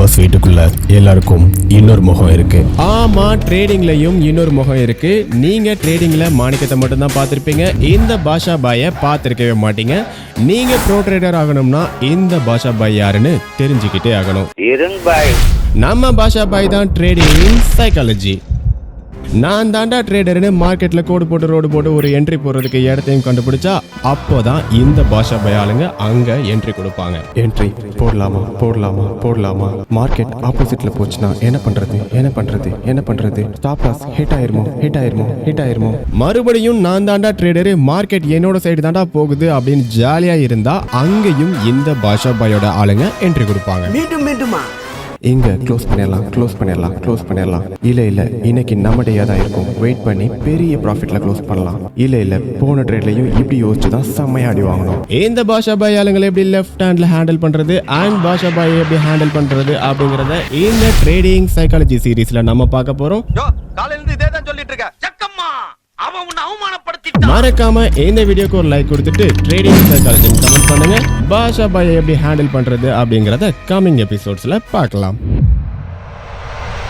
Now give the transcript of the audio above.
Pass வீட்டுக்குள்ள எல்லாருக்கும் இன்னொரு முகம் இருக்கு. ஆமா, ட்ரேடிங்லயும் இன்னொரு முகம் இருக்கு. நீங்க ட்ரேடிங்ல மாணிக்கத்தை மட்டும் தான் பார்த்திருப்பீங்க. இந்த பாஷா பாயை பார்த்திருக்கவே மாட்டீங்க. நீங்க ப்ரோ ட்ரேடர் ஆகணும்னா இந்த பாஷா பாய் யாருன்னு தெரிஞ்சுக்கிட்டே ஆகணும். நம்ம பாஷா பாய் தான் ட்ரேடிங் சைக்காலஜி. நான் தாண்டா ட்ரேடர்னு மார்க்கெட்ல கோடு போட்டு ரோடு போட்டு ஒரு என்ட்ரி போடுறதுக்கு இடத்தையும் கண்டுபிடிச்சா அப்போதான் இந்த பாஷா பாய் ஆளுங்க அங்க என்ட்ரி கொடுப்பாங்க. என்ட்ரி போடலாமா போடலாமா போடலாமா, மார்க்கெட் ஆப்போசிட்ல போச்சுன்னா என்ன பண்றது, ஸ்டாப் லாஸ் ஹிட் ஆயிருமோ. மறுபடியும் நான் தாண்டா ட்ரேடரு, மார்க்கெட் என்னோட சைடு தாண்டா போகுது அப்படின்னு ஜாலியா இருந்தா அங்கேயும் இந்த பாஷா பாயோட ஆளுங்க என்ட்ரி கொடுப்பாங்க. இங்க க்ளோஸ் பண்ணிடலாம். இல்ல இன்னைக்கு நம்ம டேயா தான் இருக்கும், வெயிட் பண்ணி பெரிய ப்ராஃபிட்ல க்ளோஸ் பண்ணலாம். இல்ல போன ட்ரேட்லயும் இப்படி யோசிச்சுதான் செம்மையா அடி வாங்கணும். இந்த பாஷா பாய் ஆளுங்களை எப்படி லெஃப்ட் ஹேண்ட்ல ஹேண்டில் பண்றது அண்ட் பாஷா பாய் எப்படி ஹேண்டில் பண்றது அப்படிங்கறத இந்த ட்ரேடிங் சைக்காலஜி சீரீஸ்ல நம்ம பார்க்க போறோம். மறக்காம இந்த வீடியோக்கு ஒரு லைக் கொடுத்துட்டு ட்ரேடிங் சைக்காலஜி கமெண்ட் பண்ணுங்க. பாஷா பாய் எப்படி ஹேண்டில் பண்றது அப்படிங்கறத கமிங் எபிசோட்ஸ்ல பார்க்கலாம்.